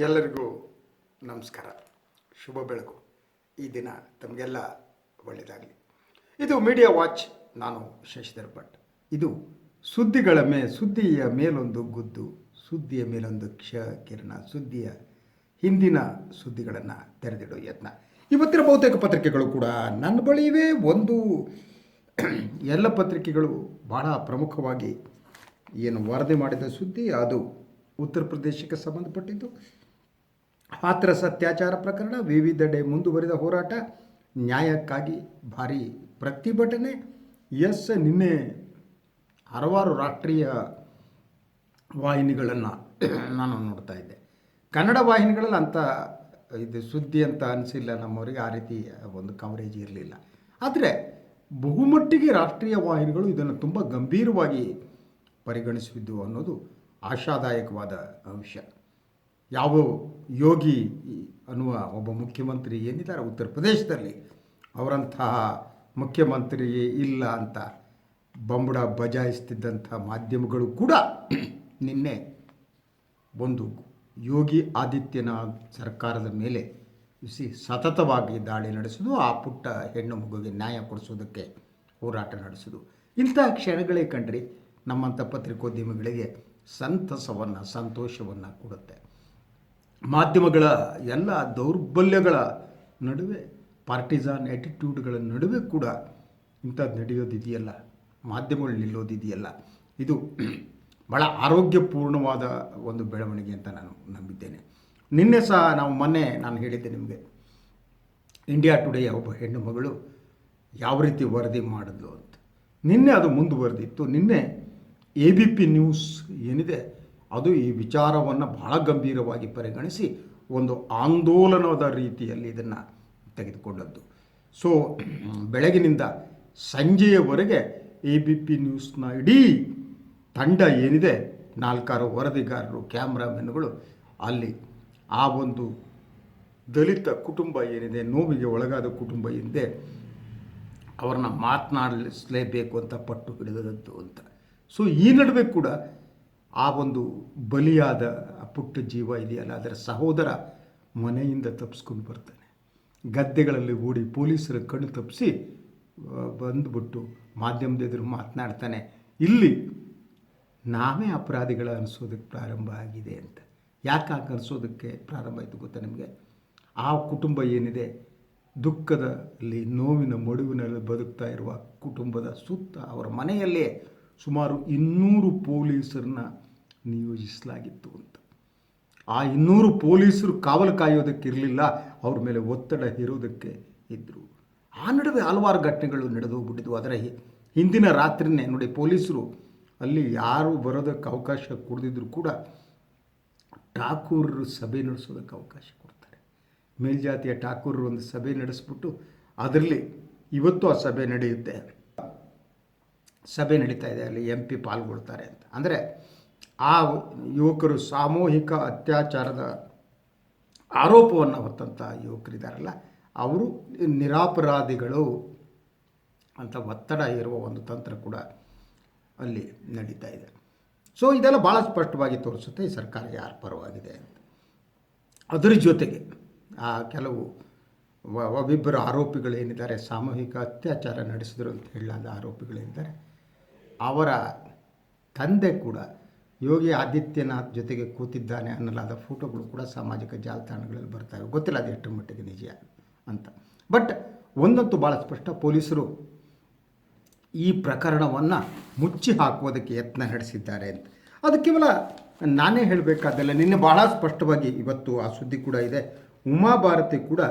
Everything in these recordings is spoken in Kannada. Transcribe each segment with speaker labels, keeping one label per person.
Speaker 1: ಎಲ್ಲರಿಗೂ ನಮಸ್ಕಾರ, ಶುಭ ಬೆಳಕು. ಈ ದಿನ ತಮಗೆಲ್ಲ ಒಳ್ಳೆಯದಾಗಲಿ. ಇದು ಮೀಡಿಯಾ ವಾಚ್. ನಾನು ಶಶಿಧರ್ ಭಟ್. ಇದು ಸುದ್ದಿಯ ಮೇಲೊಂದು ಗುದ್ದು, ಸುದ್ದಿಯ ಮೇಲೊಂದು ಕಿರಣ, ಸುದ್ದಿಯ ಹಿಂದಿನ ಸುದ್ದಿಗಳನ್ನು ತೆರೆದಿಡೋ ಯತ್ನ. ಇವತ್ತಿನ ಬಹುತೇಕ ಪತ್ರಿಕೆಗಳು ಕೂಡ ನನ್ನ ಬಳಿ ಇವೆ. ಎಲ್ಲ ಪತ್ರಿಕೆಗಳು ಬಹಳ ಪ್ರಮುಖವಾಗಿ ಏನು ವರದಿ ಮಾಡಿದ ಸುದ್ದಿ, ಅದು ಉತ್ತರ ಪ್ರದೇಶಕ್ಕೆ ಸಂಬಂಧಪಟ್ಟಿದ್ದು. ಹಾಥ್ರಸ್ ಅತ್ಯಾಚಾರ ಪ್ರಕರಣ, ವಿವಿಧೆಡೆ ಮುಂದುವರಿದ ಹೋರಾಟ, ನ್ಯಾಯಕ್ಕಾಗಿ ಭಾರಿ ಪ್ರತಿಭಟನೆ. ನಿನ್ನೆ ಹಲವಾರು ರಾಷ್ಟ್ರೀಯ ವಾಹಿನಿಗಳನ್ನು ನಾನು ನೋಡ್ತಾ ಇದ್ದೆ. ಕನ್ನಡ ವಾಹಿನಿಗಳಲ್ಲಿ ಅಂಥ ಇದು ಸುದ್ದಿ ಅಂತ ಅನಿಸಿಲ್ಲ ನಮ್ಮವರಿಗೆ, ಆ ರೀತಿ ಒಂದು ಕವರೇಜ್ ಇರಲಿಲ್ಲ. ಆದರೆ ಬಹುಮಟ್ಟಿಗೆ ರಾಷ್ಟ್ರೀಯ ವಾಹಿನಿಗಳು ಇದನ್ನು ತುಂಬ ಗಂಭೀರವಾಗಿ ಪರಿಗಣಿಸಿದ್ದು ಅನ್ನೋದು ಆಶಾದಾಯಕವಾದ ಅಂಶ. ಯಾವ ಯೋಗಿ ಅನ್ನುವ ಒಬ್ಬ ಮುಖ್ಯಮಂತ್ರಿ ಏನಿದ್ದಾರೆ ಉತ್ತರ ಪ್ರದೇಶದಲ್ಲಿ, ಅವರಂತಹ ಮುಖ್ಯಮಂತ್ರಿ ಇಲ್ಲ ಅಂತ ಬಂಬುಡ ಬಜಾಯಿಸ್ತಿದ್ದಂಥ ಮಾಧ್ಯಮಗಳು ಕೂಡ ನಿನ್ನೆ ಒಂದು ಯೋಗಿ ಆದಿತ್ಯನಾಥ್ ಸರ್ಕಾರದ ಮೇಲೆ ಸತತವಾಗಿ ದಾಳಿ ನಡೆಸೋದು, ಆ ಪುಟ್ಟ ಹೆಣ್ಣು ಮಗುವಿಗೆ ನ್ಯಾಯ ಕೊಡಿಸೋದಕ್ಕೆ ಹೋರಾಟ ನಡೆಸೋದು. ಇಂಥ ಕ್ಷಣಗಳೇ ಕಂಡ್ರೆ ನಮ್ಮಂಥ ಪತ್ರಿಕೋದ್ಯಮಿಗಳಿಗೆ ಸಂತಸವನ್ನು, ಸಂತೋಷವನ್ನು ಕೊಡುತ್ತೆ. ಮಾಧ್ಯಮಗಳ ಎಲ್ಲ ದೌರ್ಬಲ್ಯಗಳ ನಡುವೆ, ಪಾರ್ಟಿಸಾನ್ ಆ್ಯಟಿಟ್ಯೂಡ್ಗಳ ನಡುವೆ ಕೂಡ ಇಂಥದ್ದು ನಡೆಯೋದಿದೆಯಲ್ಲ, ಮಾಧ್ಯಮಗಳು ನಿಲ್ಲೋದಿದೆಯಲ್ಲ, ಇದು ಭಾಳ ಆರೋಗ್ಯಪೂರ್ಣವಾದ ಒಂದು ಬೆಳವಣಿಗೆ ಅಂತ ನಾನು ನಂಬಿದ್ದೇನೆ. ನಿನ್ನೆ ಸಹ ನಾನು ಹೇಳಿದ್ದೆ ನಿಮಗೆ, ಇಂಡಿಯಾ ಟುಡೇ ಒಬ್ಬ ಹೆಣ್ಣು ಮಗಳು ಯಾವ ರೀತಿ ವರದಿ ಮಾಡಿದ್ಲು ಅಂತ. ನಿನ್ನೆ ಅದು ಮುಂದುವರೆದಿತ್ತು. ನಿನ್ನೆ ABP ನ್ಯೂಸ್ ಏನಿದೆ ಅದು ಈ ವಿಚಾರವನ್ನು ಬಹಳ ಗಂಭೀರವಾಗಿ ಪರಿಗಣಿಸಿ ಒಂದು ಆಂದೋಲನದ ರೀತಿಯಲ್ಲಿ ಇದನ್ನು ತೆಗೆದುಕೊಂಡದ್ದು. ಸೊ ಬೆಳಗಿನಿಂದ ಸಂಜೆಯವರೆಗೆ ABP ನ್ಯೂಸ್ನ ಇಡೀ ತಂಡ ಏನಿದೆ, 4 ವರದಿಗಾರರು, ಕ್ಯಾಮ್ರಾಮನ್ಗಳು ಅಲ್ಲಿ ಆ ಒಂದು ದಲಿತ ಕುಟುಂಬ ಏನಿದೆ, ನೋವಿಗೆ ಒಳಗಾದ ಕುಟುಂಬ ಏನಿದೆ, ಅವ್ರನ್ನ ಮಾತನಾಡಿಸಲೇಬೇಕು ಅಂತ ಪಟ್ಟು ಹಿಡಿದದ್ದು ಅಂತ. ಸೊ ಈ ನಡುವೆ ಕೂಡ ಆ ಒಂದು ಬಲಿಯಾದ ಪುಟ್ಟ ಜೀವ ಇದೆಯಲ್ಲ, ಅದರ ಸಹೋದರ ಮನೆಯಿಂದ ತಪ್ಪಿಸ್ಕೊಂಡು ಬರ್ತಾನೆ. ಗದ್ದೆಗಳಲ್ಲಿ ಓಡಿ ಪೊಲೀಸರ ಕಣ್ಣು ತಪ್ಪಿಸಿ ಬಂದುಬಿಟ್ಟು ಮಾಧ್ಯಮದ ಎದುರು ಮಾತನಾಡ್ತಾನೆ. ಇಲ್ಲಿ ನಾವೇ ಅಪರಾಧಿಗಳ ಅನಿಸೋದಕ್ಕೆ ಪ್ರಾರಂಭ ಆಗಿದೆ ಅಂತ. ಯಾಕೆ ಅನಿಸೋದಕ್ಕೆ ಪ್ರಾರಂಭ ಆಯಿತು ಗೊತ್ತಾ ನಿಮಗೆ? ಆ ಕುಟುಂಬ ಏನಿದೆ, ದುಃಖದಲ್ಲಿ, ನೋವಿನ ಮಡುವಿನಲ್ಲಿ ಬದುಕ್ತಾ ಇರುವ ಕುಟುಂಬದ ಸುತ್ತ ಅವರ ಮನೆಯಲ್ಲೇ ಸುಮಾರು 200 ಪೊಲೀಸರನ್ನ ನಿಯೋಜಿಸಲಾಗಿತ್ತು ಅಂತ. ಆ 200 ಪೊಲೀಸರು ಕಾವಲು ಕಾಯೋದಕ್ಕಿರಲಿಲ್ಲ, ಅವ್ರ ಮೇಲೆ ಒತ್ತಡ ಹೇರೋದಕ್ಕೆ ಇದ್ದರು. ಆ ನಡುವೆ ಹಲವಾರು ಘಟನೆಗಳು ನಡೆದೋಗ್ಬಿಟ್ಟಿದ್ವು. ಅದರ ಹಿಂದಿನ ರಾತ್ರಿನೇ ನೋಡಿ, ಪೊಲೀಸರು ಅಲ್ಲಿ ಯಾರು ಬರೋದಕ್ಕೆ ಅವಕಾಶ ಕೊಡದಿದ್ರು ಕೂಡ ಠಾಕೂರ್ ಸಭೆ ನಡೆಸೋದಕ್ಕೆ ಅವಕಾಶ ಕೊಡ್ತಾರೆ. ಮೇಲ್ಜಾತಿಯ ಠಾಕೂರ್ ಒಂದು ಸಭೆ ನಡೆಸ್ಬಿಟ್ಟು ಅದರಲ್ಲಿ ಇವತ್ತು ಆ ಸಭೆ ನಡೆಯುತ್ತೆ, ಸಭೆ ನಡೀತಾ ಇದೆ, ಅಲ್ಲಿ MP ಪಾಲ್ಗೊಳ್ತಾರೆ ಅಂತ. ಅಂದರೆ ಆ ಯುವಕರು ಸಾಮೂಹಿಕ ಅತ್ಯಾಚಾರದ ಆರೋಪವನ್ನು ಹೊತ್ತಂಥ ಯುವಕರಿದ್ದಾರಲ್ಲ, ಅವರು ನಿರಪರಾಧಿಗಳು ಅಂತ ಒತ್ತಡ ಇರುವ ಒಂದು ತಂತ್ರ ಕೂಡ ಅಲ್ಲಿ ನಡೀತಾ ಇದೆ. ಸೊ ಇದೆಲ್ಲ ಭಾಳ ಸ್ಪಷ್ಟವಾಗಿ ತೋರಿಸುತ್ತೆ ಈ ಸರ್ಕಾರ ಯಾರ ಪರವಾಗಿದೆ ಅಂತ. ಅದರ ಜೊತೆಗೆ ಆ ಕೆಲವು ಒಬ್ಬಿಬ್ಬರು ಆರೋಪಿಗಳೇನಿದ್ದಾರೆ, ಸಾಮೂಹಿಕ ಅತ್ಯಾಚಾರ ನಡೆಸಿದರು ಅಂತ ಹೇಳಲಾದ ಆರೋಪಿಗಳೇನಿದ್ದಾರೆ, ಅವರ ತಂದೆ ಕೂಡ ಯೋಗಿ ಆದಿತ್ಯನಾಥ್ ಜೊತೆಗೆ ಕೂತಿದ್ದಾನೆ ಅನ್ನಲಾದ ಫೋಟೋಗಳು ಕೂಡ ಸಾಮಾಜಿಕ ಜಾಲತಾಣಗಳಲ್ಲಿ ಬರ್ತಾವೆ. ಗೊತ್ತಿಲ್ಲ ಅದು ಎಷ್ಟು ಮಟ್ಟಿಗೆ ನಿಜ ಅಂತ. ಬಟ್ ಒಂದಂತೂ ಭಾಳ ಸ್ಪಷ್ಟ, ಪೊಲೀಸರು ಈ ಪ್ರಕರಣವನ್ನು ಮುಚ್ಚಿ ಹಾಕುವುದಕ್ಕೆ ಯತ್ನ ನಡೆಸಿದ್ದಾರೆ ಅಂತ. ಅದು ಕೇವಲ ನಾನೇ ಹೇಳಬೇಕಾದಲ್ಲ, ನಿನ್ನೆ ಬಹಳ ಸ್ಪಷ್ಟವಾಗಿ ಇವತ್ತು ಆ ಸುದ್ದಿ ಕೂಡ ಇದೆ. ಉಮಾಭಾರತಿ ಕೂಡ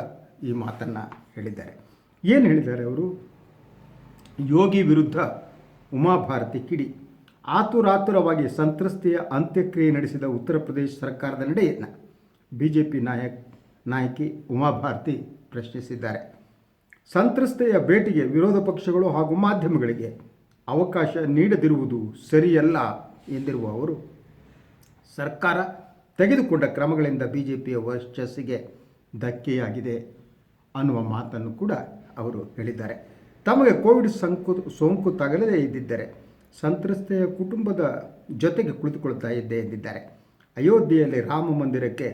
Speaker 1: ಈ ಮಾತನ್ನು ಹೇಳಿದ್ದಾರೆ. ಏನು ಹೇಳಿದ್ದಾರೆ ಅವರು? ಯೋಗಿ ವಿರುದ್ಧ ಉಮಾಭಾರತಿ ಕಿಡಿ. ಆತುರಾತುರವಾಗಿ ಸಂತ್ರಸ್ತೆಯ ಅಂತ್ಯಕ್ರಿಯೆ ನಡೆಸಿದ ಉತ್ತರ ಪ್ರದೇಶ ಸರ್ಕಾರದ ನಡೆಯನ್ನು BJP ನಾಯಕಿ ಉಮಾಭಾರತಿ ಪ್ರಶ್ನಿಸಿದ್ದಾರೆ. ಸಂತ್ರಸ್ತೆಯ ಭೇಟಿಗೆ ವಿರೋಧ ಪಕ್ಷಗಳು ಹಾಗೂ ಮಾಧ್ಯಮಗಳಿಗೆ ಅವಕಾಶ ನೀಡದಿರುವುದು ಸರಿಯಲ್ಲ ಎಂದಿರುವ ಅವರು, ಸರ್ಕಾರ ತೆಗೆದುಕೊಂಡ ಕ್ರಮಗಳಿಂದ BJPಯ ವರ್ಚಸ್ಸಿಗೆ ಧಕ್ಕೆಯಾಗಿದೆ ಅನ್ನುವ ಮಾತನ್ನು ಕೂಡ ಅವರು ಹೇಳಿದ್ದಾರೆ. ತಮಗೆ ಕೋವಿಡ್ ಸೋಂಕು ತಗಲದೇ ಇದ್ದಿದ್ದರೆ ಸಂತ್ರಸ್ತೆಯ ಕುಟುಂಬದ ಜೊತೆಗೆ ಕುಳಿತುಕೊಳ್ತಾ ಇದ್ದೆ ಎಂದಿದ್ದಾರೆ. ಅಯೋಧ್ಯೆಯಲ್ಲಿ ರಾಮ ಮಂದಿರಕ್ಕೆ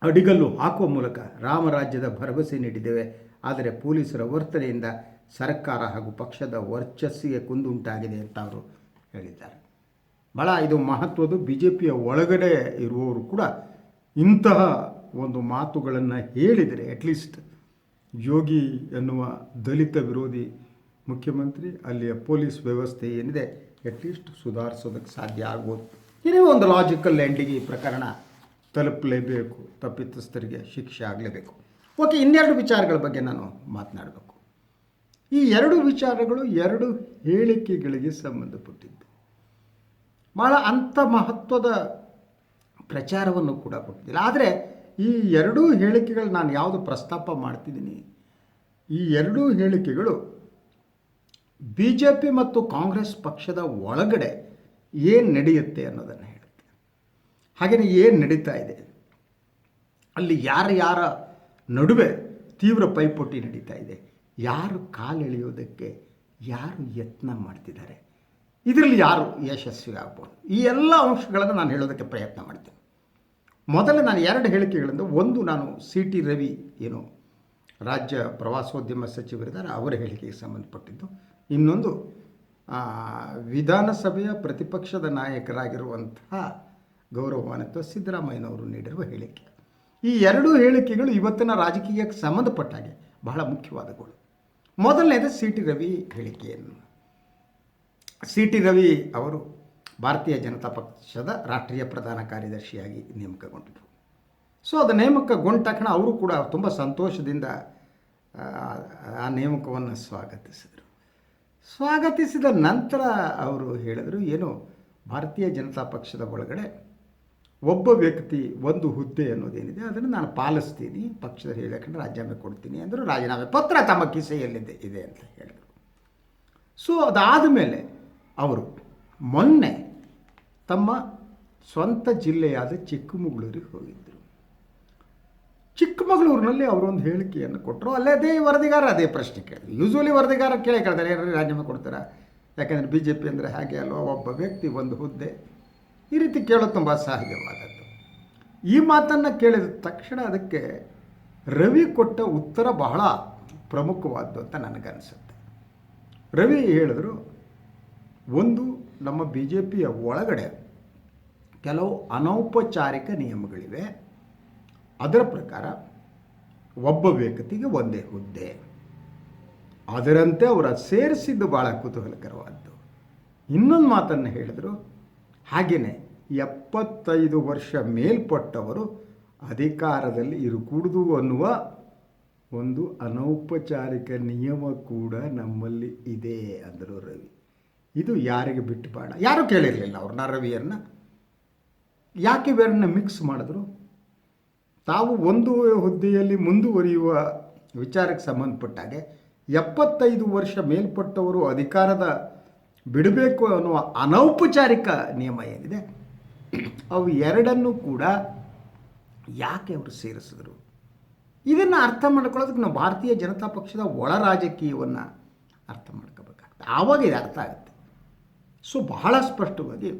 Speaker 1: ಅಡಿಗಲ್ಲು ಹಾಕುವ ಮೂಲಕ ರಾಮರಾಜ್ಯದ ಭರವಸೆ ನೀಡಿದ್ದೇವೆ. ಆದರೆ ಪೊಲೀಸರ ವರ್ತನೆಯಿಂದ ಸರ್ಕಾರ ಹಾಗೂ ಪಕ್ಷದ ವರ್ಚಸ್ಸಿಗೆ ಕುಂದುಂಟಾಗಿದೆ ಅಂತ ಅವರು ಹೇಳಿದ್ದಾರೆ. ಭಾಳ ಇದು ಮಹತ್ವದ್ದು. ಬಿ ಜೆ ಪಿಯ ಒಳಗಡೆ ಇರುವವರು ಕೂಡ ಇಂತಹ ಒಂದು ಮಾತುಗಳನ್ನು ಹೇಳಿದರೆ ಅಟ್ಲೀಸ್ಟ್ ಯೋಗಿ ಎನ್ನುವ ದಲಿತ ವಿರೋಧಿ ಮುಖ್ಯಮಂತ್ರಿ, ಅಲ್ಲಿಯ ಪೊಲೀಸ್ ವ್ಯವಸ್ಥೆ ಏನಿದೆ ಅಟ್ಲೀಸ್ಟ್ ಸುಧಾರಿಸೋದಕ್ಕೆ ಸಾಧ್ಯ ಆಗ್ಬೋದು. ಇದೇ ಒಂದು ಲಾಜಿಕಲ್ ಎಂಡಿಗೆ ಈ ಪ್ರಕರಣ ತಲುಪಲೇಬೇಕು, ತಪ್ಪಿತಸ್ಥರಿಗೆ ಶಿಕ್ಷೆ ಆಗಲೇಬೇಕು. ಓಕೆ, ಇನ್ನೆರಡು ವಿಚಾರಗಳ ಬಗ್ಗೆ ನಾನು ಮಾತನಾಡಬೇಕು. ಈ ಎರಡು ವಿಚಾರಗಳು ಎರಡು ಹೇಳಿಕೆಗಳಿಗೆ ಸಂಬಂಧಪಟ್ಟಿದ್ದು. ಭಾಳ ಅಂಥ ಮಹತ್ವದ ಪ್ರಚಾರವನ್ನು ಕೂಡ ಕೊಟ್ಟಿದ್ದಿಲ್ಲ. ಆದರೆ ಈ ಎರಡೂ ಹೇಳಿಕೆಗಳು ನಾನು ಯಾವುದು ಪ್ರಸ್ತಾಪ ಮಾಡ್ತಿದ್ದೀನಿ, ಈ ಎರಡೂ ಹೇಳಿಕೆಗಳು ಬಿ ಜೆ ಪಿ ಮತ್ತು ಕಾಂಗ್ರೆಸ್ ಪಕ್ಷದ ಒಳಗಡೆ ಏನು ನಡೆಯುತ್ತೆ ಅನ್ನೋದನ್ನು ಹೇಳುತ್ತೆ. ಹಾಗೆಯೇ ಏನು ನಡೀತಾ ಇದೆ, ಅಲ್ಲಿ ಯಾರ ನಡುವೆ ತೀವ್ರ ಪೈಪೋಟಿ ನಡೀತಾ ಇದೆ, ಯಾರು ಕಾಲೆಳೆಯೋದಕ್ಕೆ ಯಾರು ಯತ್ನ ಮಾಡ್ತಿದ್ದಾರೆ, ಇದರಲ್ಲಿ ಯಾರು ಯಶಸ್ವಿ ಆಗ್ಬೋದು, ಈ ಎಲ್ಲ ಅಂಶಗಳನ್ನು ನಾನು ಹೇಳೋದಕ್ಕೆ ಪ್ರಯತ್ನ ಮಾಡ್ತೇನೆ. ಮೊದಲು ನಾನು ಎರಡು ಹೇಳಿಕೆಗಳಿಂದ, ಒಂದು ನಾನು ಸಿ ಟಿ ರವಿ ಏನು ರಾಜ್ಯ ಪ್ರವಾಸೋದ್ಯಮ ಸಚಿವರಿದ್ದಾರೆ ಅವರ ಹೇಳಿಕೆಗೆ ಸಂಬಂಧಪಟ್ಟಿದ್ದು, ಇನ್ನೊಂದು ವಿಧಾನಸಭೆಯ ಪ್ರತಿಪಕ್ಷದ ನಾಯಕರಾಗಿರುವಂತಹ ಗೌರವಾನ್ವಿತ ಸಿದ್ದರಾಮಯ್ಯನವರು ನೀಡಿರುವ ಹೇಳಿಕೆ. ಈ ಎರಡೂ ಹೇಳಿಕೆಗಳು ಇವತ್ತಿನ ರಾಜಕೀಯಕ್ಕೆ ಸಂಬಂಧಪಟ್ಟ ಹಾಗೆ ಬಹಳ ಮುಖ್ಯವಾದಗಳು. ಮೊದಲನೇದು ಸಿ ಟಿ ರವಿ ಹೇಳಿಕೆಯನ್ನು. ಸಿ ಟಿ ರವಿ ಅವರು ಭಾರತೀಯ ಜನತಾ ಪಕ್ಷದ ರಾಷ್ಟ್ರೀಯ ಪ್ರಧಾನ ಕಾರ್ಯದರ್ಶಿಯಾಗಿ ನೇಮಕಗೊಂಡಿದ್ದರು. ಸೊ ಅದು ನೇಮಕಗೊಂಡ ತಕ್ಷಣ ಅವರು ಕೂಡ ತುಂಬ ಸಂತೋಷದಿಂದ ಆ ನೇಮಕವನ್ನು ಸ್ವಾಗತಿಸಿದ ನಂತರ ಅವರು ಹೇಳಿದರು, ಏನು ಭಾರತೀಯ ಜನತಾ ಪಕ್ಷದ ಒಳಗಡೆ ಒಬ್ಬ ವ್ಯಕ್ತಿ ಒಂದು ಹುದ್ದೆ ಅನ್ನೋದೇನಿದೆ ಅದನ್ನು ನಾನು ಪಾಲಿಸ್ತೀನಿ, ಪಕ್ಷದ ಹೇಳಕ್ಕೆ ರಾಜೀನಾಮೆ ಕೊಡ್ತೀನಿ ಅಂದರು. ರಾಜೀನಾಮೆ ಪತ್ರ ತಮ್ಮ ಕಿಸೆಯಲ್ಲಿದೆ ಇದೆ ಅಂತ ಹೇಳಿದರು. ಸೊ ಅದಾದ ಮೇಲೆ ಅವರು ಮೊನ್ನೆ ತಮ್ಮ ಸ್ವಂತ ಜಿಲ್ಲೆಯಾದ ಚಿಕ್ಕಮಗಳೂರಿಗೆ ಹೋಗಿದ್ದರು. ಚಿಕ್ಕಮಗಳೂರಿನಲ್ಲಿ ಅವರೊಂದು ಹೇಳಿಕೆಯನ್ನು ಕೊಟ್ಟರು. ಅದೇ ವರದಿಗಾರ ಅದೇ ಪ್ರಶ್ನೆ ಕೇಳಿದ್ರು. ಯೂಶ್ವಲಿ ವರದಿಗಾರ ಕೇಳ್ತಾರೆ, ಏನಾದ್ರು ರಾಜೀನಾಮೆ ಕೊಡ್ತಾರೆ, ಯಾಕೆಂದರೆ ಬಿ ಜೆ ಪಿ ಅಂದರೆ ಹಾಗೆ ಅಲ್ವಾ, ಒಬ್ಬ ವ್ಯಕ್ತಿ ಒಂದು ಹುದ್ದೆ, ಈ ರೀತಿ ಕೇಳೋದು ತುಂಬ ಸಹಜವಾದದ್ದು. ಈ ಮಾತನ್ನು ಕೇಳಿದ ತಕ್ಷಣ ಅದಕ್ಕೆ ರವಿ ಕೊಟ್ಟ ಉತ್ತರ ಬಹಳ ಪ್ರಮುಖವಾದ್ದು ಅಂತ ನನಗನ್ಸುತ್ತೆ. ರವಿ ಹೇಳಿದ್ರು, ಒಂದು ನಮ್ಮ ಬಿ ಜೆ ಪಿಯ ಒಳಗಡೆ ಕೆಲವು ಅನೌಪಚಾರಿಕ ನಿಯಮಗಳಿವೆ, ಅದರ ಪ್ರಕಾರ ಒಬ್ಬ ವ್ಯಕ್ತಿಗೆ ಒಂದೇ ಹುದ್ದೆ, ಅದರಂತೆ ಅವರ ಸೇರಿಸಿದ್ದು ಭಾಳ ಕುತೂಹಲಕರವಾದ್ದು. ಇನ್ನೊಂದು ಮಾತನ್ನು ಹೇಳಿದರು, ಹಾಗೆಯೇ 75 ವರ್ಷ ಮೇಲ್ಪಟ್ಟವರು ಅಧಿಕಾರದಲ್ಲಿ ಇರಕೂಡದು ಅನ್ನುವ ಒಂದು ಅನೌಪಚಾರಿಕ ನಿಯಮ ಕೂಡ ನಮ್ಮಲ್ಲಿ ಇದೆ ಅಂದರು ರವಿ. ಇದು ಯಾರಿಗೆ ಬಿಟ್ಟು ಬಾಣ, ಯಾರೂ ಕೇಳಿರಲಿಲ್ಲ ಅವ್ರನ್ನ, ರವಿಯನ್ನು. ಯಾಕೆ ಇವೆರಡನ್ನ ಮಿಕ್ಸ್ ಮಾಡಿದ್ರು? ತಾವು ಒಂದು ಹುದ್ದೆಯಲ್ಲಿ ಮುಂದುವರಿಯುವ ವಿಚಾರಕ್ಕೆ ಸಂಬಂಧಪಟ್ಟಾಗೆ 75 ವರ್ಷ ಮೇಲ್ಪಟ್ಟವರು ಅಧಿಕಾರದ ಬಿಡಬೇಕು ಅನ್ನುವ ಅನೌಪಚಾರಿಕ ನಿಯಮ ಏನಿದೆ, ಅವು ಎರಡನ್ನೂ ಕೂಡ ಯಾಕೆ ಅವರು ಸೇರಿಸಿದ್ರು? ಇದನ್ನು ಅರ್ಥ ಮಾಡ್ಕೊಳ್ಳೋದಕ್ಕೆ ನಾವು ಭಾರತೀಯ ಜನತಾ ಪಕ್ಷದ ಒಳ ರಾಜಕೀಯವನ್ನು ಅರ್ಥ ಮಾಡ್ಕೋಬೇಕಾಗ್ತದೆ, ಆವಾಗ ಇದು ಅರ್ಥ ಆಗುತ್ತೆ. ಸೊ ಬಹಳ ಸ್ಪಷ್ಟವಾಗಿ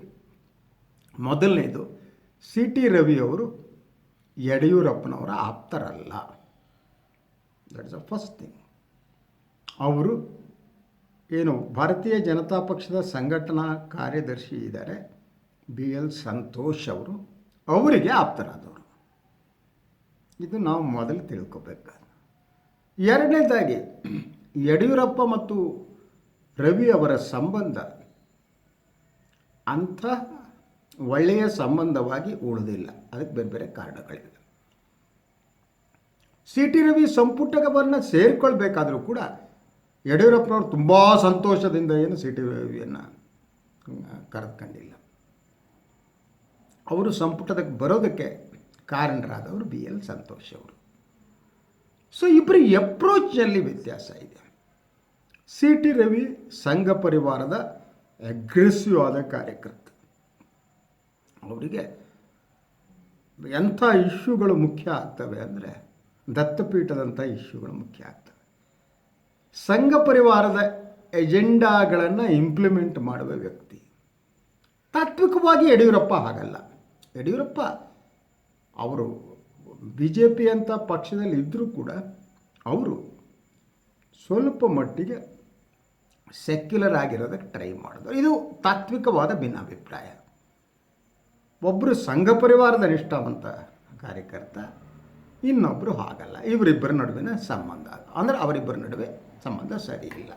Speaker 1: ಮೊದಲನೇದು, ಸಿ ಟಿ ರವಿ ಅವರು ಯಡಿಯೂರಪ್ಪನವರ ಆಪ್ತರಲ್ಲ. That is the first thing. ಅವರು ಏನು ಭಾರತೀಯ ಜನತಾ ಪಕ್ಷದ ಸಂಘಟನಾ ಕಾರ್ಯದರ್ಶಿ ಇದ್ದಾರೆ ಬಿ ಎಲ್ ಸಂತೋಷ್ ಅವರು, ಅವರಿಗೆ ಆಪ್ತರಾದವರು. ಇದು ನಾವು ಮೊದಲು ತಿಳ್ಕೊಬೇಕು. ಎರಡನೇದಾಗಿ, ಯಡಿಯೂರಪ್ಪ ಮತ್ತು ರವಿ ಅವರ ಸಂಬಂಧ ಅಂಥ ಒಳ್ಳೆಯ ಸಂಬಂಧವಾಗಿ ಉಳಿದಿಲ್ಲ. ಅದಕ್ಕೆ ಬೇರೆ ಬೇರೆ ಕಾರಣಗಳಿವೆ. ಸಿ ಟಿ ರವಿ ಸಂಪುಟವನ್ನು ಸೇರಿಕೊಳ್ಬೇಕಾದರೂ ಕೂಡ ಯಡಿಯೂರಪ್ಪನವರು ತುಂಬ ಸಂತೋಷದಿಂದ ಏನು ಸಿ ಟಿ ರವಿಯನ್ನು ಕರೆದುಕೊಂಡಿಲ್ಲ. ಅವರು ಸಂಪುಟದಕ್ಕೆ ಬರೋದಕ್ಕೆ ಕಾರಣರಾದವರು ಬಿ ಎಲ್ ಸಂತೋಷ್ ಅವರು. ಸೊ ಇಬ್ಬರ ಅಪ್ರೋಚ್ನಲ್ಲಿ ವ್ಯತ್ಯಾಸ ಇದೆ. ಸಿ ಟಿ ರವಿ ಸಂಘ ಪರಿವಾರದ ಅಗ್ರೆಸಿವ್ ಆದ ಕಾರ್ಯಕರ್ತ. ಅವರಿಗೆ ಎಂಥ ಇಶ್ಯೂಗಳು ಮುಖ್ಯ ಆಗ್ತವೆ ಅಂದರೆ ದತ್ತಪೀಠದಂಥ ಇಶ್ಯೂಗಳು ಮುಖ್ಯ ಆಗ್ತವೆ. ಸಂಘ ಪರಿವಾರದ ಎಜೆಂಡಾಗಳನ್ನು ಇಂಪ್ಲಿಮೆಂಟ್ ಮಾಡುವ ವ್ಯಕ್ತಿ. ತಾತ್ವಿಕವಾಗಿ ಯಡಿಯೂರಪ್ಪ ಹಾಗಲ್ಲ. ಯಡಿಯೂರಪ್ಪ ಅವರು ಬಿ ಜೆ ಪಿ ಅಂತ ಪಕ್ಷದಲ್ಲಿ ಇದ್ದರೂ ಕೂಡ ಅವರು ಸ್ವಲ್ಪ ಮಟ್ಟಿಗೆ ಸೆಕ್ಯುಲರ್ ಆಗಿರೋದಕ್ಕೆ ಟ್ರೈ ಮಾಡೋದು. ಇದು ತಾತ್ವಿಕವಾದ ಭಿನ್ನಾಭಿಪ್ರಾಯ. ಒಬ್ಬರು ಸಂಘ ಪರಿವಾರದ ನಿಷ್ಠಾವಂತ ಕಾರ್ಯಕರ್ತ, ಇನ್ನೊಬ್ಬರು ಹಾಗಲ್ಲ. ಇವರಿಬ್ಬರ ನಡುವಿನ ಸಂಬಂಧ ಅಂದರೆ ಅವರಿಬ್ಬರ ನಡುವೆ ಸಂಬಂಧ ಸರಿ ಇಲ್ಲ.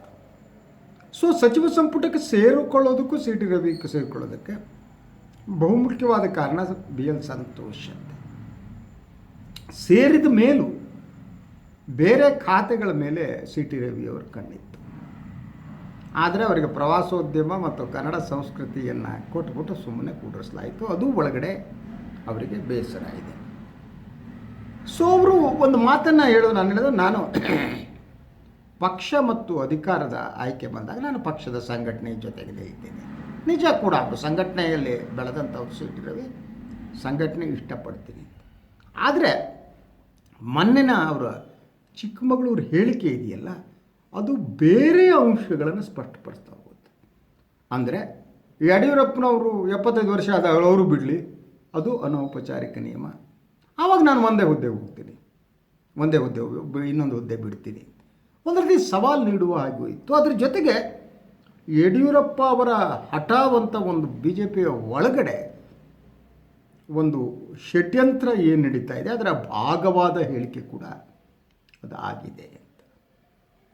Speaker 1: ಸೊ ಸಚಿವ ಸಂಪುಟಕ್ಕೆ ಸೇರಿಕೊಳ್ಳೋದಕ್ಕೂ ಸಿ ಟಿ ರವಿಗೆ ಸೇರಿಕೊಳ್ಳೋದಕ್ಕೆ ಬಹುಮುಖ್ಯವಾದ ಕಾರಣ ಬಿ ಎಲ್ ಸಂತೋಷ್ ಅಂತ. ಸೇರಿದ ಮೇಲೂ ಬೇರೆ ಖಾತೆಗಳ ಮೇಲೆ ಸಿ ಟಿ ರವಿಯವರು ಕಣ್ಣಿತ್ತು. ಆದರೆ ಅವರಿಗೆ ಪ್ರವಾಸೋದ್ಯಮ ಮತ್ತು ಕನ್ನಡ ಸಂಸ್ಕೃತಿಯನ್ನು ಕೊಟ್ಬಿಟ್ಟು ಸುಮ್ಮನೆ ಕೂಡಿಸಲಾಯಿತು. ಅದು ಒಳಗಡೆ ಅವರಿಗೆ ಬೇಸರ ಇದೆ. ಸೊ ಅವರು ಒಂದು ಮಾತನ್ನು ಹೇಳೋದು, ನಾನು ಪಕ್ಷ ಮತ್ತು ಅಧಿಕಾರದ ಆಯ್ಕೆ ಬಂದಾಗ ನಾನು ಪಕ್ಷದ ಸಂಘಟನೆ ಜೊತೆಗೆ ಇದ್ದೇನೆ. ನಿಜ ಕೂಡ, ಅವರು ಸಂಘಟನೆಯಲ್ಲಿ ಬೆಳೆದಂಥವ್ರು ಸಿ ಟಿ ರವಿ, ಸಂಘಟನೆ ಇಷ್ಟಪಡ್ತೀನಿ. ಆದರೆ ಮೊನ್ನೆನ ಅವರ ಚಿಕ್ಕಮಗಳೂರು ಹೇಳಿಕೆ ಇದೆಯಲ್ಲ, ಅದು ಬೇರೆ ಅಂಶಗಳನ್ನು ಸ್ಪಷ್ಟಪಡಿಸ್ತಾ ಹೋಗುತ್ತೆ. ಅಂದರೆ ಯಡಿಯೂರಪ್ಪನವರು 75 ವರ್ಷ ಆದ ಅವರು ಬಿಡಲಿ, ಅದು ಅನೌಪಚಾರಿಕ ನಿಯಮ. ಆವಾಗ ನಾನು ಒಂದೇ ಹುದ್ದೆ ಹೋಗ್ತೀನಿ, ಒಂದೇ ಹುದ್ದೆ ಇನ್ನೊಂದು ಹುದ್ದೆ ಬಿಡ್ತೀನಿ, ಒಂದು ರೀತಿ ಸವಾಲು ನೀಡುವ ಹಾಗೂ ಇತ್ತು. ಅದ್ರ ಜೊತೆಗೆ ಯಡಿಯೂರಪ್ಪ ಅವರ ಹಠಾವಂತ ಒಂದು ಬಿ ಜೆ ಪಿಯ ಒಳಗಡೆ ಒಂದು ಷಡ್ಯಂತ್ರ ಏನು ನಡೀತಾ ಇದೆ ಅದರ ಭಾಗವಾದ ಹೇಳಿಕೆ ಕೂಡ ಅದು ಆಗಿದೆ ಅಂತ.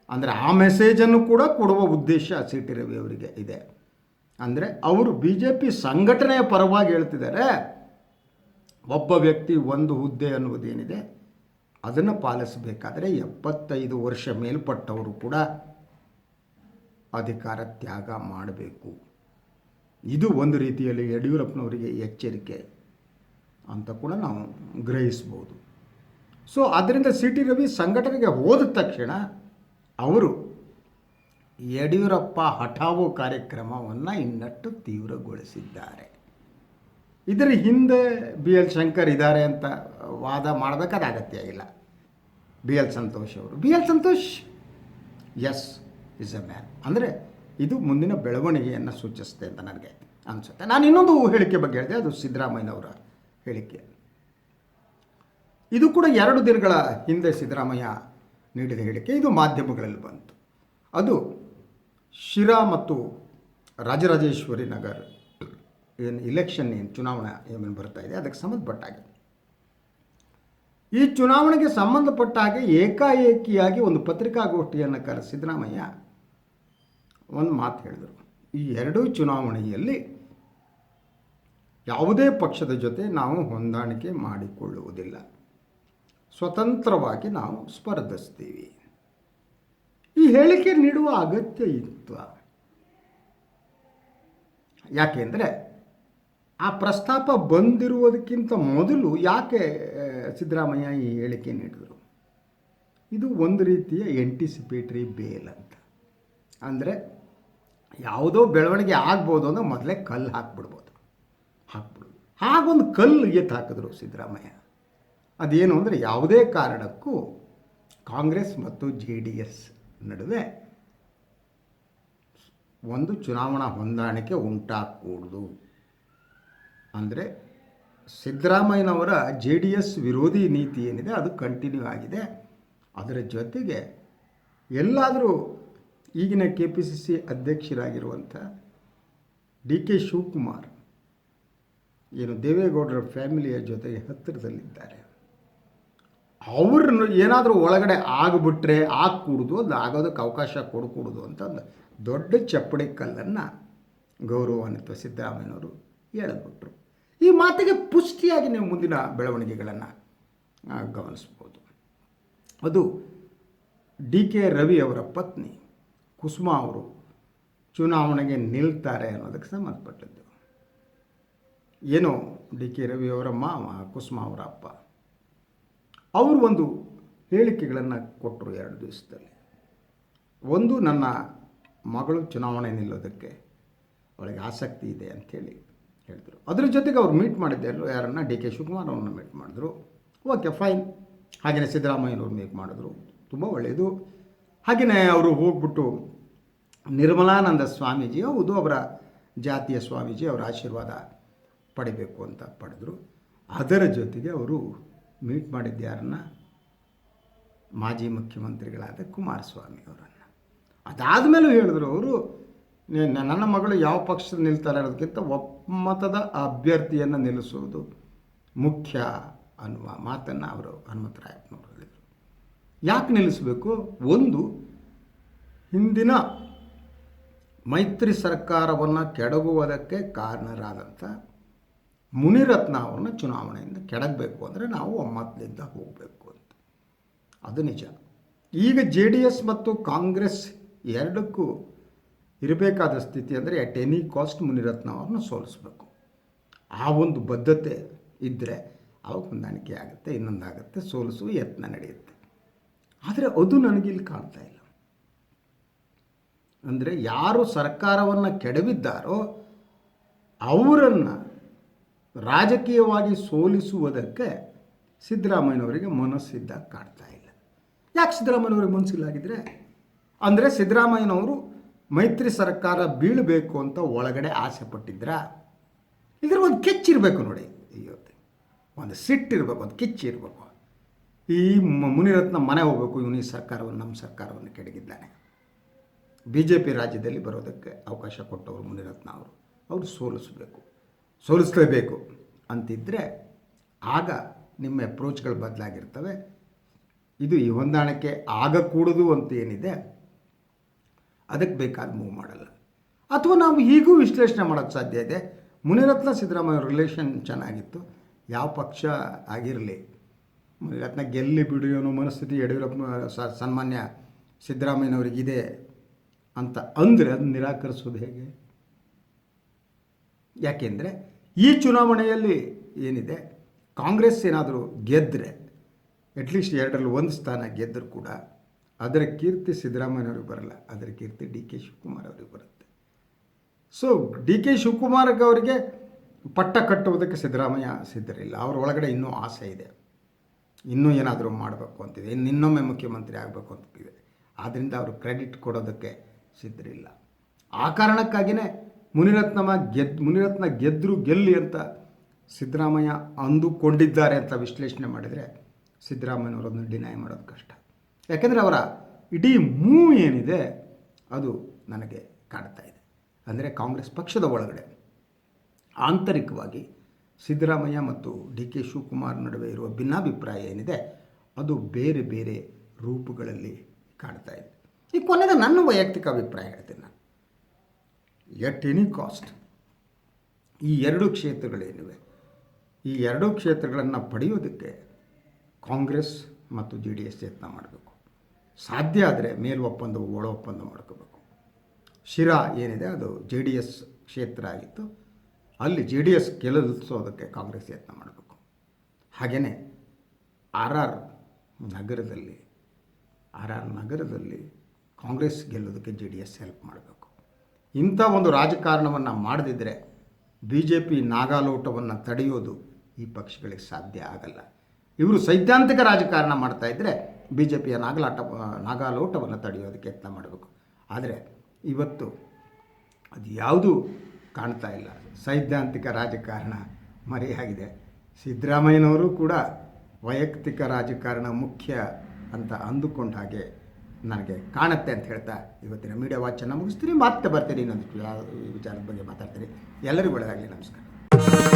Speaker 1: ಅಂದರೆ ಆ ಮೆಸೇಜನ್ನು ಕೂಡ ಕೊಡುವ ಉದ್ದೇಶ ಸಿ ಟಿ ರವಿ ಅವರಿಗೆ ಇದೆ. ಅಂದರೆ ಅವರು ಬಿ ಜೆ ಪಿ ಸಂಘಟನೆಯ ಪರವಾಗಿ ಹೇಳ್ತಿದ್ದಾರೆ, ಒಬ್ಬ ವ್ಯಕ್ತಿ ಒಂದು ಹುದ್ದೆ ಅನ್ನುವುದೇನಿದೆ ಅದನ್ನು ಪಾಲಿಸಬೇಕಾದರೆ 75 ವರ್ಷ ಮೇಲ್ಪಟ್ಟವರು ಕೂಡ ಅಧಿಕಾರ ತ್ಯಾಗ ಮಾಡಬೇಕು. ಇದು ಒಂದು ರೀತಿಯಲ್ಲಿ ಯಡಿಯೂರಪ್ಪನವರಿಗೆ ಎಚ್ಚರಿಕೆ ಅಂತ ಕೂಡ ನಾವು ಗ್ರಹಿಸ್ಬೋದು. ಸೊ ಆದ್ದರಿಂದ ಸಿ ಟಿ ರವಿ ಸಂಘಟನೆಗೆ ಹೋದ ತಕ್ಷಣ ಅವರು ಯಡಿಯೂರಪ್ಪ ಹಠಾವು ಕಾರ್ಯಕ್ರಮವನ್ನು ಇನ್ನಷ್ಟು ತೀವ್ರಗೊಳಿಸಿದ್ದಾರೆ. ಇದರ ಹಿಂದೆ ಬಿ ಎಲ್ ಶಂಕರ್ ಇದ್ದಾರೆ ಅಂತ ವಾದ ಮಾಡಬೇಕಾದ ಅಗತ್ಯ ಇಲ್ಲ. ಬಿ ಎಲ್ ಸಂತೋಷ್ ಅವರು, B L Santhosh S is a man. ಅಂದರೆ ಇದು ಮುಂದಿನ ಬೆಳವಣಿಗೆಯನ್ನು ಸೂಚಿಸುತ್ತೆ ಅಂತ ನನಗೆ ಅನಿಸುತ್ತೆ. ನಾನು ಇನ್ನೊಂದು ಹೇಳಿಕೆ ಬಗ್ಗೆ ಹೇಳಿದೆ, ಅದು ಸಿದ್ದರಾಮಯ್ಯನವರ ಹೇಳಿಕೆ. ಇದು ಕೂಡ 2 ದಿನಗಳ ಹಿಂದೆ ಸಿದ್ದರಾಮಯ್ಯ ನೀಡಿದ ಹೇಳಿಕೆ. ಇದು ಮಾಧ್ಯಮಗಳಲ್ಲಿ ಬಂತು. ಅದು ಶಿರಾ ಮತ್ತು ರಾಜರಾಜೇಶ್ವರಿ ನಗರ ಏನು ಇಲೆಕ್ಷನ್ ಏನು ಚುನಾವಣಾ ಏನು ಬರ್ತಾ ಇದೆ ಅದಕ್ಕೆ ಸಂಬಂಧಪಟ್ಟ ಹಾಗೆ, ಈ ಚುನಾವಣೆಗೆ ಸಂಬಂಧಪಟ್ಟ ಹಾಗೆ ಏಕಾಏಕಿಯಾಗಿ ಒಂದು ಪತ್ರಿಕಾಗೋಷ್ಠಿಯನ್ನು ಕರೆಸಿ ಸಿದ್ದರಾಮಯ್ಯ ಒಂದು ಮಾತು ಹೇಳಿದರು. ಈ 2 ಚುನಾವಣೆಯಲ್ಲಿ ಯಾವುದೇ ಪಕ್ಷದ ಜೊತೆ ನಾವು ಹೊಂದಾಣಿಕೆ ಮಾಡಿಕೊಳ್ಳುವುದಿಲ್ಲ, ಸ್ವತಂತ್ರವಾಗಿ ನಾವು ಸ್ಪರ್ಧಿಸ್ತೀವಿ. ಈ ಹೇಳಿಕೆ ನೀಡುವ ಅಗತ್ಯ ಇತ್ತು. ಯಾಕೆಂದರೆ ಆ ಪ್ರಸ್ತಾಪ ಬಂದಿರುವುದಕ್ಕಿಂತ ಮೊದಲು ಯಾಕೆ ಸಿದ್ದರಾಮಯ್ಯ ಈ ಹೇಳಿಕೆ ನೀಡಿದರು? ಇದು ಒಂದು ರೀತಿಯ ಎಂಟಿಸಿಪೇಟ್ರಿ ಬೇಲ್ ಅಂತ. ಅಂದರೆ ಯಾವುದೋ ಬೆಳವಣಿಗೆ ಆಗ್ಬೋದು ಅಂದರೆ ಮೊದಲೇ ಕಲ್ಲು ಹಾಕ್ಬಿಡ್ಬೋದು. ಹಾಗೊಂದು ಕಲ್ಲು ಎತ್ತು ಹಾಕಿದ್ರು ಸಿದ್ದರಾಮಯ್ಯ. ಅದೇನು ಅಂದರೆ ಯಾವುದೇ ಕಾರಣಕ್ಕೂ ಕಾಂಗ್ರೆಸ್ ಮತ್ತು JDS ನಡುವೆ ಒಂದು ಚುನಾವಣಾ ಹೊಂದಾಣಿಕೆ ಉಂಟಾಗಕೂಡದು. ಅಂದರೆ ಸಿದ್ದರಾಮಯ್ಯನವರ JDS ವಿರೋಧಿ ನೀತಿ ಏನಿದೆ ಅದು ಕಂಟಿನ್ಯೂ ಆಗಿದೆ. ಅದರ ಜೊತೆಗೆ ಎಲ್ಲಾದರೂ ಈಗಿನ KPCC ಅಧ್ಯಕ್ಷರಾಗಿರುವಂಥ DK ಶಿವಕುಮಾರ್ ಏನು ದೇವೇಗೌಡರ ಫ್ಯಾಮಿಲಿಯ ಜೊತೆಗೆ ಹತ್ತಿರದಲ್ಲಿದ್ದಾರೆ, ಅವ್ರನ್ನ ಏನಾದರೂ ಒಳಗಡೆ ಆಗಿಬಿಟ್ರೆ ಆಗಕೂಡುದು, ಅದು ಆಗೋದಕ್ಕೆ ಅವಕಾಶ ಕೊಡಕೂಡುದು ಅಂತ ಒಂದು ದೊಡ್ಡ ಚಪ್ಪಡಿ ಕಲ್ಲನ್ನು ಗೌರವಾನ್ವಿತ ಸಿದ್ದರಾಮಯ್ಯನವರು ಹೇಳಿಬಿಟ್ರು. ಈ ಮಾತಿಗೆ ಪುಷ್ಟಿಯಾಗಿ ನೀವು ಮುಂದಿನ ಬೆಳವಣಿಗೆಗಳನ್ನು ಗಮನಿಸ್ಬೋದು. ಅದು DK ರವಿ ಅವರ ಪತ್ನಿ ಕುಸುಮಾ ಅವರು ಚುನಾವಣೆಗೆ ನಿಲ್ತಾರೆ ಅನ್ನೋದಕ್ಕೆ ಸಂಬಂಧಪಟ್ಟದ್ದು. ಏನೋ DK ರವಿ ಅವರ ಮಾವ ಕುಸುಮಾ ಅವರ ಅಪ್ಪ ಅವರು ಒಂದು ಹೇಳಿಕೆಗಳನ್ನು ಕೊಟ್ಟರು 2 ದಿವಸದಲ್ಲಿ. ಒಂದು, ನನ್ನ ಮಗಳು ಚುನಾವಣೆ ನಿಲ್ಲೋದಕ್ಕೆ ಅವಳಿಗೆ ಆಸಕ್ತಿ ಇದೆ ಅಂಥೇಳಿ ಹೇಳಿದರು. ಅದರ ಜೊತೆಗೆ ಅವ್ರು ಮೀಟ್ ಮಾಡಿದ್ದರು ಯಾರನ್ನು, DK ಶಿವಕುಮಾರ್ ಅವ್ರನ್ನ ಮೀಟ್ ಮಾಡಿದ್ರು. Okay fine. ಹಾಗೆಯೇ ಸಿದ್ದರಾಮಯ್ಯನವ್ರು ಮೀಟ್ ಮಾಡಿದ್ರು, ತುಂಬ ಒಳ್ಳೆಯದು. ಹಾಗೆಯೇ ಅವರು ಹೋಗ್ಬಿಟ್ಟು ನಿರ್ಮಲಾನಂದ ಸ್ವಾಮೀಜಿ, ಹೌದು ಅವರ ಜಾತಿಯ ಸ್ವಾಮೀಜಿ, ಅವರ ಆಶೀರ್ವಾದ ಪಡಿಬೇಕು ಅಂತ ಪಡೆದರು. ಅದರ ಜೊತೆಗೆ ಅವರು ಮೀಟ್ ಮಾಡಿದ್ದು ಯಾರನ್ನ? ಮಾಜಿ ಮುಖ್ಯಮಂತ್ರಿಗಳಾದ ಕುಮಾರಸ್ವಾಮಿ ಅವರನ್ನು. ಅದಾದಮೇಲೂ ಹೇಳಿದ್ರು ಅವರು, ನನ್ನ ಮಗಳು ಯಾವ ಪಕ್ಷದ ನಿಲ್ತಾರೆ ಅನ್ನೋದಕ್ಕಿಂತ ಒಮ್ಮತದ ಅಭ್ಯರ್ಥಿಯನ್ನು ನಿಲ್ಲಿಸುವುದು ಮುಖ್ಯ ಅನ್ನುವ ಮಾತನ್ನು ಅವರು ಹನುಮಂತರಾಯಪ್ಪನವರು ಹೇಳಿದರು. ಯಾಕೆ ನಿಲ್ಲಿಸಬೇಕು? ಒಂದು, ಹಿಂದಿನ ಮೈತ್ರಿ ಸರ್ಕಾರವನ್ನು ಕೆಡಗುವುದಕ್ಕೆ ಕಾರಣರಾದಂಥ ಮುನಿರತ್ನ ಅವರನ್ನು ಚುನಾವಣೆಯಿಂದ ಕೆಡಗಬೇಕು ಅಂದರೆ ನಾವು ಒಮ್ಮತದಿಂದ ಹೋಗಬೇಕು ಅಂತ. ಅದು ನಿಜ. ಈಗ JDS ಮತ್ತು ಕಾಂಗ್ರೆಸ್ ಎರಡಕ್ಕೂ ಇರಬೇಕಾದ ಸ್ಥಿತಿ ಅಂದರೆ ಎಟ್ ಎನಿ ಕಾಸ್ಟ್ ಮುನಿರತ್ನ ಅವ್ರನ್ನ ಸೋಲಿಸಬೇಕು. ಆ ಒಂದು ಬದ್ಧತೆ ಇದ್ದರೆ ಅವಾಗ ಹೊಂದಾಣಿಕೆ ಆಗುತ್ತೆ, ಇನ್ನೊಂದಾಗುತ್ತೆ, ಸೋಲಿಸುವ ಯತ್ನ ನಡೆಯುತ್ತೆ. ಆದರೆ ಅದು ನನಗಿಲ್ಲಿ ಕಾಣ್ತಾ ಇಲ್ಲ. ಅಂದರೆ ಯಾರು ಸರ್ಕಾರವನ್ನು ಕೆಡವಿದ್ದಾರೋ ಅವರನ್ನು ರಾಜಕೀಯವಾಗಿ ಸೋಲಿಸುವುದಕ್ಕೆ ಸಿದ್ದರಾಮಯ್ಯನವರಿಗೆ ಮನಸ್ಸಿದ್ದ ಕಾಡ್ತಾ ಇಲ್ಲ. ಯಾಕೆ ಸಿದ್ದರಾಮಯ್ಯನವ್ರಿಗೆ ಮನಸ್ಸಿಲ್ಲಾಗಿದ್ದರೆ ಅಂದರೆ ಸಿದ್ದರಾಮಯ್ಯನವರು ಮೈತ್ರಿ ಸರ್ಕಾರ ಬೀಳಬೇಕು ಅಂತ ಒಳಗಡೆ ಆಸೆ ಪಟ್ಟಿದ್ರ? ಇದ್ರ ಒಂದು ಕೆಚ್ಚಿರಬೇಕು ನೋಡಿ, ಇವತ್ತು ಒಂದು ಸಿಟ್ಟಿರಬೇಕು, ಒಂದು ಕಿಚ್ಚಿರಬೇಕು. ಈ ಮುನಿರತ್ನ ಮನೆ ಹೋಗಬೇಕು, ಇವನು ಈ ಸರ್ಕಾರವನ್ನು, ನಮ್ಮ ಸರ್ಕಾರವನ್ನು ಕೆಡಗಿದ್ದಾನೆ. BJP ರಾಜ್ಯದಲ್ಲಿ ಬರೋದಕ್ಕೆ ಅವಕಾಶ ಕೊಟ್ಟವರು ಮುನಿರತ್ನ ಅವರು ಸೋಲಿಸಲೇಬೇಕು ಅಂತಿದ್ದರೆ ಆಗ ನಿಮ್ಮ ಅಪ್ರೋಚ್ಗಳು ಬದಲಾಗಿರ್ತವೆ. ಇದು ಈ ಹೊಂದಾಣಿಕೆ ಆಗಕೂಡದು ಅಂತ ಏನಿದೆ ಅದಕ್ಕೆ ಬೇಕಾದ ಮೂವ್ ಮಾಡಲ್ಲ. ಅಥವಾ ನಾವು ಈಗೂ ವಿಶ್ಲೇಷಣೆ ಮಾಡೋಕ್ಕೆ ಸಾಧ್ಯ ಇದೆ. ಮುನಿರತ್ನ ಸಿದ್ದರಾಮಯ್ಯ ರಿಲೇಷನ್ ಚೆನ್ನಾಗಿತ್ತು, ಯಾವ ಪಕ್ಷ ಆಗಿರಲಿ ಮುನಿರತ್ನ ಗೆಲ್ಲಿ ಬಿಡು ಅನ್ನೋ ಮನಸ್ಥಿತಿ ಯಡಿಯೂರಪ್ಪ ಸನ್ಮಾನ್ಯ ಸಿದ್ದರಾಮಯ್ಯನವರಿಗಿದೆ ಅಂತ ಅಂದರೆ ಅದನ್ನು ನಿರಾಕರಿಸೋದು ಹೇಗೆ? ಯಾಕೆಂದರೆ ಈ ಚುನಾವಣೆಯಲ್ಲಿ ಏನಿದೆ, ಕಾಂಗ್ರೆಸ್ ಏನಾದರೂ ಗೆದ್ದರೆ ಅಟ್ಲೀಸ್ಟ್ 2ರಲ್ಲಿ 1 ಸ್ಥಾನ ಗೆದ್ದರೂ ಕೂಡ ಅದರ ಕೀರ್ತಿ ಸಿದ್ದರಾಮಯ್ಯನವ್ರಿಗೆ ಬರಲ್ಲ, ಅದರ ಕೀರ್ತಿ DK ಶಿವಕುಮಾರ್ ಅವರಿಗೆ ಬರುತ್ತೆ. ಸೊ DK ಶಿವಕುಮಾರ್ ಅವರಿಗೆ ಪಟ್ಟ ಕಟ್ಟುವುದಕ್ಕೆ ಸಿದ್ದರಾಮಯ್ಯ ಸಿದ್ಧರಿಲ್ಲ. ಅವ್ರ ಒಳಗಡೆ ಇನ್ನೂ ಆಸೆ ಇದೆ, ಇನ್ನೂ ಏನಾದರೂ ಮಾಡಬೇಕು ಅಂತಿದೆ, ಇನ್ನೊಮ್ಮೆ ಮುಖ್ಯಮಂತ್ರಿ ಆಗಬೇಕು ಅಂತಿದೆ. ಆದ್ದರಿಂದ ಅವರು ಕ್ರೆಡಿಟ್ ಕೊಡೋದಕ್ಕೆ ಸಿದ್ಧರಿಲ್ಲ. ಆ ಕಾರಣಕ್ಕಾಗಿಯೇ ಮುನಿರತ್ನ ಗೆದ್ದರು ಗೆಲ್ಲಿ ಅಂತ ಸಿದ್ದರಾಮಯ್ಯ ಅಂದುಕೊಂಡಿದ್ದಾರೆ ಅಂತ ವಿಶ್ಲೇಷಣೆ ಮಾಡಿದರೆ ಸಿದ್ದರಾಮಯ್ಯನವರನ್ನು ಡಿನೈ ಮಾಡೋದು ಕಷ್ಟ. ಯಾಕೆಂದರೆ ಅವರ ಇಡೀ ಮೂವ್ ಏನಿದೆ ಅದು ನನಗೆ ಕಾಣ್ತಾ ಇದೆ. ಅಂದರೆ ಕಾಂಗ್ರೆಸ್ ಪಕ್ಷದ ಒಳಗಡೆ ಆಂತರಿಕವಾಗಿ ಸಿದ್ದರಾಮಯ್ಯ ಮತ್ತು DK ಶಿವಕುಮಾರ್ ನಡುವೆ ಇರುವ ಭಿನ್ನಾಭಿಪ್ರಾಯ ಏನಿದೆ ಅದು ಬೇರೆ ಬೇರೆ ರೂಪಗಳಲ್ಲಿ ಕಾಣ್ತಾ ಇದೆ. ಈ ಕೊನೆಗೆ ನನ್ನ ವೈಯಕ್ತಿಕ ಅಭಿಪ್ರಾಯ ಹೇಳ್ತೀನಿ ನಾನು. ಎಟ್ ಎನಿ ಕಾಸ್ಟ್ ಈ 2 ಕ್ಷೇತ್ರಗಳೇನಿವೆ, ಈ 2 ಕ್ಷೇತ್ರಗಳನ್ನು ಪಡೆಯೋದಕ್ಕೆ ಕಾಂಗ್ರೆಸ್ ಮತ್ತು JDS ಯತ್ನ ಮಾಡಬೇಕು. ಸಾಧ್ಯ ಆದರೆ ಮೇಲ್ ಒಪ್ಪಂದ ಒಳ ಒಪ್ಪಂದ ಮಾಡ್ಕೋಬೇಕು. ಶಿರಾ ಏನಿದೆ ಅದು JDS ಕ್ಷೇತ್ರ ಆಗಿತ್ತು, ಅಲ್ಲಿ JDS ಗೆಲ್ಲಿಸೋದಕ್ಕೆ ಕಾಂಗ್ರೆಸ್ ಯತ್ನ ಮಾಡಬೇಕು. ಹಾಗೆಯೇ RR ನಗರದಲ್ಲಿ ಕಾಂಗ್ರೆಸ್ ಗೆಲ್ಲೋದಕ್ಕೆ JDS ಹೆಲ್ಪ್ ಮಾಡಬೇಕು. ಇಂಥ ಒಂದು ರಾಜಕಾರಣವನ್ನು ಮಾಡದಿದ್ದರೆ BJP ನಾಗಾಲೋಟವನ್ನು ತಡೆಯೋದು ಈ ಪಕ್ಷಗಳಿಗೆ ಸಾಧ್ಯ ಆಗಲ್ಲ. ಇವರು ಸೈದ್ಧಾಂತಿಕ ರಾಜಕಾರಣ ಮಾಡ್ತಾಯಿದ್ರೆ BJPಯ ನಾಗಾಲೋಟವನ್ನು ತಡೆಯೋದಕ್ಕೆ ಯತ್ನ ಮಾಡಬೇಕು. ಆದರೆ ಇವತ್ತು ಅದು ಯಾವುದೂ ಕಾಣ್ತಾ ಇಲ್ಲ. ಸೈದ್ಧಾಂತಿಕ ರಾಜಕಾರಣ ಮರೆಯಾಗಿದೆ. ಸಿದ್ದರಾಮಯ್ಯನವರು ಕೂಡ ವೈಯಕ್ತಿಕ ರಾಜಕಾರಣ ಮುಖ್ಯ ಅಂತ ಅಂದುಕೊಂಡ ಹಾಗೆ ನನಗೆ ಕಾಣುತ್ತೆ ಅಂತ ಹೇಳ್ತಾ ಇವತ್ತಿನ ಮೀಡಿಯಾ ವಾಚನ್ನು ಮುಗಿಸ್ತೀನಿ. ಮತ್ತೆ ಬರ್ತೀನಿ, ಇನ್ನೊಂದು ವಿಚಾರದ ಬಗ್ಗೆ ಮಾತಾಡ್ತೀನಿ. ಎಲ್ಲರಿಗೂ ಒಳ್ಳೆಯದಾಗಲಿ. ನಮಸ್ಕಾರ.